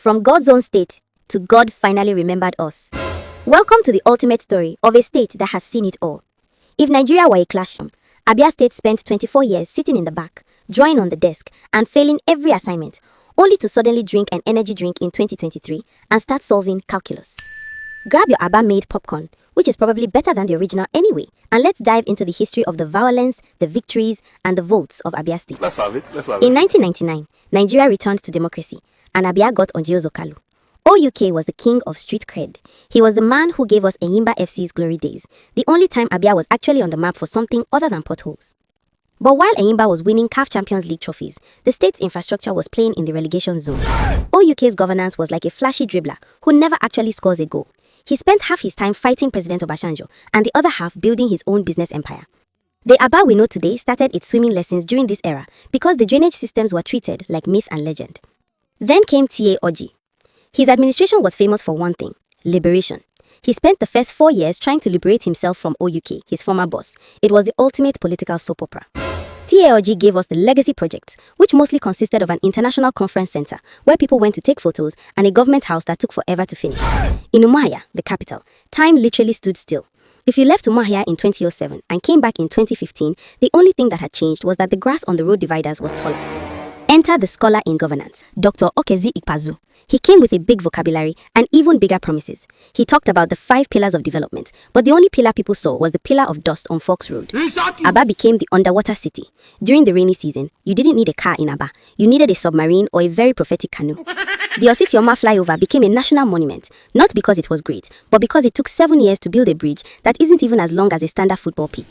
From God's own state to God finally remembered us. Welcome to the ultimate story of a state that has seen it all. If Nigeria were a classroom, Abia State spent 24 years sitting in the back, drawing on the desk, and failing every assignment, only to suddenly drink an energy drink in 2023 and start solving calculus. Grab your Abba-made popcorn, which is probably better than the original anyway, and let's dive into the history of the violence, the victories, and the votes of Abia State. Let's have it. In 1999, Nigeria returned to democracy, and Abia got Orji Zokalu. OUK was the king of street cred. He was the man who gave us Enyimba FC's glory days, the only time Abia was actually on the map for something other than potholes. But while Enyimba was winning CAF Champions League trophies, the state's infrastructure was playing in the relegation zone. OUK's governance was like a flashy dribbler who never actually scores a goal. He spent half his time fighting President Obasanjo and the other half building his own business empire. The Aba we know today started its swimming lessons during this era because the drainage systems were treated like myth and legend. Then came T.A. Orji. His administration was famous for one thing: liberation. He spent the first 4 years trying to liberate himself from OUK, his former boss. It was the ultimate political soap opera. T.A. Orji gave us the Legacy Project, which mostly consisted of an international conference center where people went to take photos and a government house that took forever to finish. In Umuahia, the capital, time literally stood still. If you left Umuahia in 2007 and came back in 2015, the only thing that had changed was that the grass on the road dividers was taller. Enter the scholar in governance, Dr. Ikpeazu. He came with a big vocabulary and even bigger promises. He talked about the 5 pillars of development, but the only pillar people saw was the pillar of dust on Forks Road. Aba became the underwater city. During the rainy season, you didn't need a car in Aba. You needed a submarine or a very prophetic canoe. The Osisioma flyover became a national monument, not because it was great, but because it took 7 years to build a bridge that isn't even as long as a standard football pitch.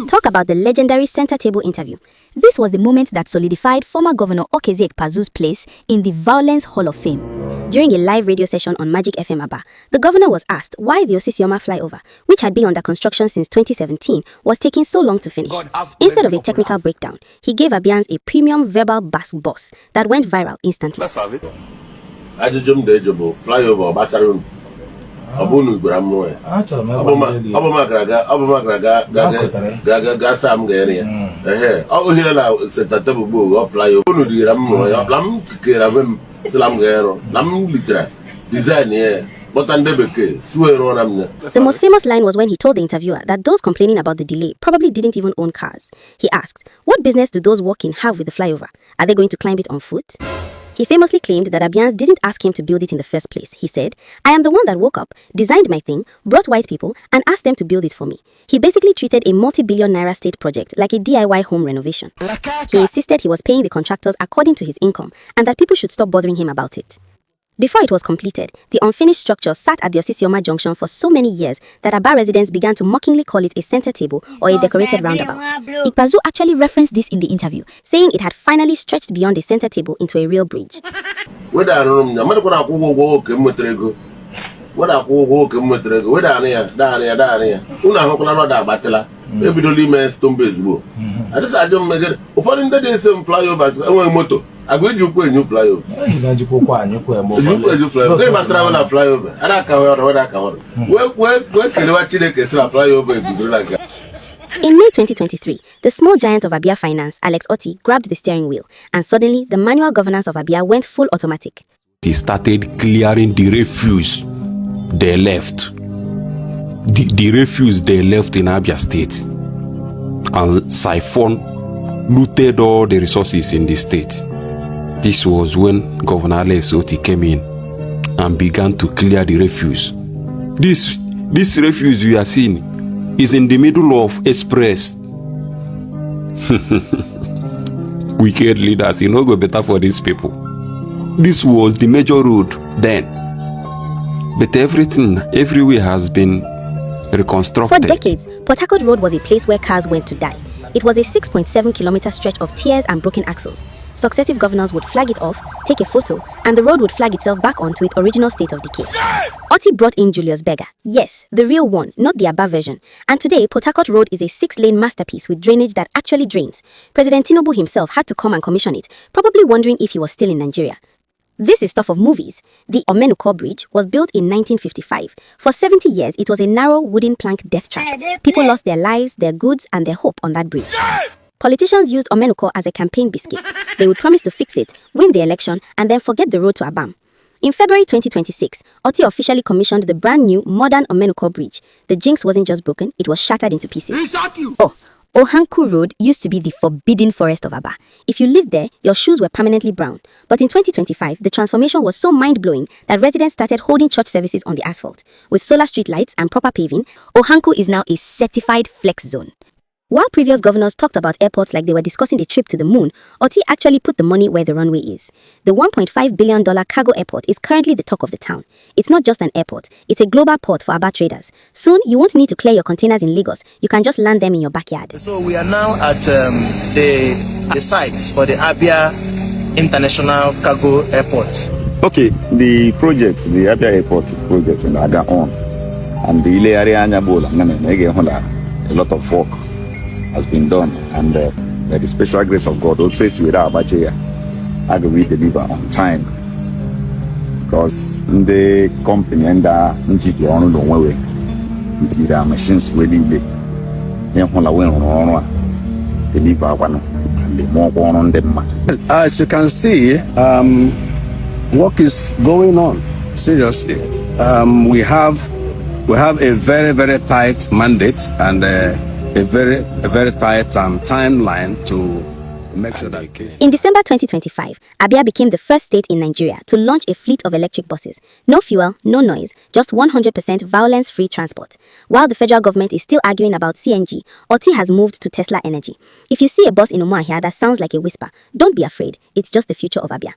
Talk about the legendary center table interview. This was the moment that solidified former Governor Ikpeazu's place in the Violence Hall of Fame. During a live radio session on Magic FM Aba, the governor was asked why the Osisioma flyover, which had been under construction since 2017, was taking so long to finish. Instead of a technical breakdown, he gave Abians a premium verbal bass boss that went viral instantly. Let's have it. Flyover, Basarum. Abunu Gramoe. Aboma Gaga Sam Garea. Oh, here now, set a table book, flyover. Unu Gramoe, Lam Kiravim, Slam Gero, Lam Litra, design here. The most famous line was when he told the interviewer that those complaining about the delay probably didn't even own cars. He asked, what business do those walking have with the flyover? Are they going to climb it on foot? He famously claimed that Abians didn't ask him to build it in the first place. He said, I am the one that woke up, designed my thing, brought white people, and asked them to build it for me. He basically treated a multi-billion naira state project like a DIY home renovation. He insisted he was paying the contractors according to his income and that people should stop bothering him about it. Before it was completed, the unfinished structure sat at the Osisioma junction for so many years that Aba residents began to mockingly call it a center table or a decorated roundabout. Ikpeazu actually referenced this in the interview, saying it had finally stretched beyond a center table into a real bridge. I'm going to put a new flyover. In May 2023, the small giant of Abia Finance, Alex Otti, grabbed the steering wheel, and suddenly the manual governance of Abia went full automatic. He started clearing the refuse they left. The refuse they left in Abia State, and looted all the resources in the state. This was when Governor Alex Otti came in and began to clear the refuse. This refuse we are seeing is in the middle of Express. Wicked leaders, you know, go better for these people. This was the major road then. But everything, everywhere has been reconstructed. For decades, Port Harcourt Road was a place where cars went to die. It was a 6.7-kilometer stretch of tears and broken axles. Successive governors would flag it off, take a photo, and the road would flag itself back onto its original state of decay. Otti brought in Julius Berger. Yes, the real one, not the above version. And today, Port Harcourt Road is a 6-lane masterpiece with drainage that actually drains. President Tinubu himself had to come and commission it, probably wondering if he was still in Nigeria. This is stuff of movies. The Omenuko Bridge was built in 1955. For 70 years, it was a narrow wooden plank death trap. People lost their lives, their goods, and their hope on that bridge. Politicians used Omenuko as a campaign biscuit. They would promise to fix it, win the election, and then forget the road to Abam. In February 2026, Otti officially commissioned the brand new modern Omenuko Bridge. The jinx wasn't just broken, it was shattered into pieces. Oh, Ohanku Road used to be the forbidden forest of Aba. If you lived there, your shoes were permanently brown. But in 2025, the transformation was so mind-blowing that residents started holding church services on the asphalt. With solar street lights and proper paving, Ohanku is now a certified flex zone. While previous governors talked about airports like they were discussing the trip to the moon, Otti actually put the money where the runway is. The $1.5 billion cargo airport is currently the talk of the town. It's not just an airport, it's a global port for Aba traders. Soon, you won't need to clear your containers in Lagos. You can just land them in your backyard. So we are now at the sites for the Abia International Cargo Airport. Okay, the Abia Airport project in Aga on, and the Ile area Anyabola, a lot of work has been done, and by the special grace of God, also it's with our budget, how do we deliver on time? Because the company and the NGP on the way, the machines really deliver one and the more on them. As you can see, work is going on seriously. We have a very tight mandate and a very tight timeline to make sure that case. In December 2025, Abia became the first state in Nigeria to launch a fleet of electric buses. No fuel, no noise, just 100% violence-free transport. While the federal government is still arguing about CNG, Otti has moved to Tesla energy. If you see a bus in Umuahia that sounds like a whisper, don't be afraid, it's just the future of Abia.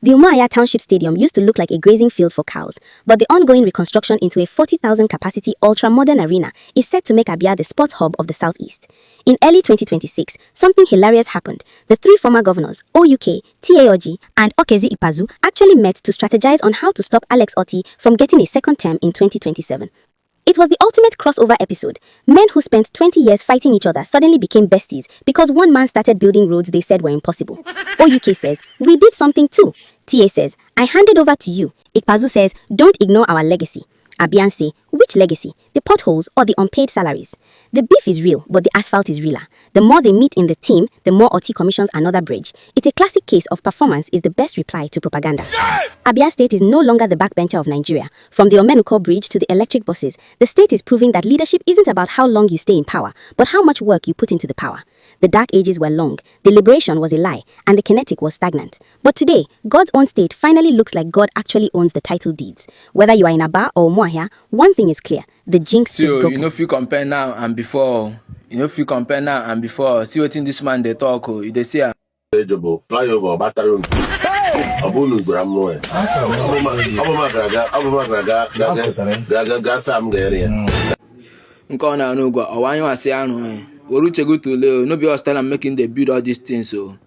The Umuahia Township Stadium used to look like a grazing field for cows, but the ongoing reconstruction into a 40,000 capacity ultra-modern arena is set to make Abia the sports hub of the southeast. In early 2026, something hilarious happened. The three former governors, OUK, Orji, and Ikpeazu, actually met to strategize on how to stop Alex Otti from getting a second term in 2027. It was the ultimate crossover episode. Men who spent 20 years fighting each other suddenly became besties because one man started building roads they said were impossible. OUK says, we did something too. TA says, I handed over to you. Ikpeazu says, don't ignore our legacy. Abian say, which legacy? The potholes or the unpaid salaries? The beef is real, but the asphalt is realer. The more they meet in the team, the more Otti commissions another bridge. It's a classic case of performance is the best reply to propaganda. Abia State is no longer the backbencher of Nigeria. From the Omenuko Bridge to the electric buses, the state is proving that leadership isn't about how long you stay in power, but how much work you put into the power. The dark ages were long, the liberation was a lie, and the kinetic was stagnant. But today, God's own state finally looks like God actually owns the title deeds. Whether you are in Aba or Umuahia, one thing is clear, the jinx is broken. You know if you compare now and before, see what in this man they talk, they say flyover battery. Abunu gramo. no be us tell I'm making the build all these things so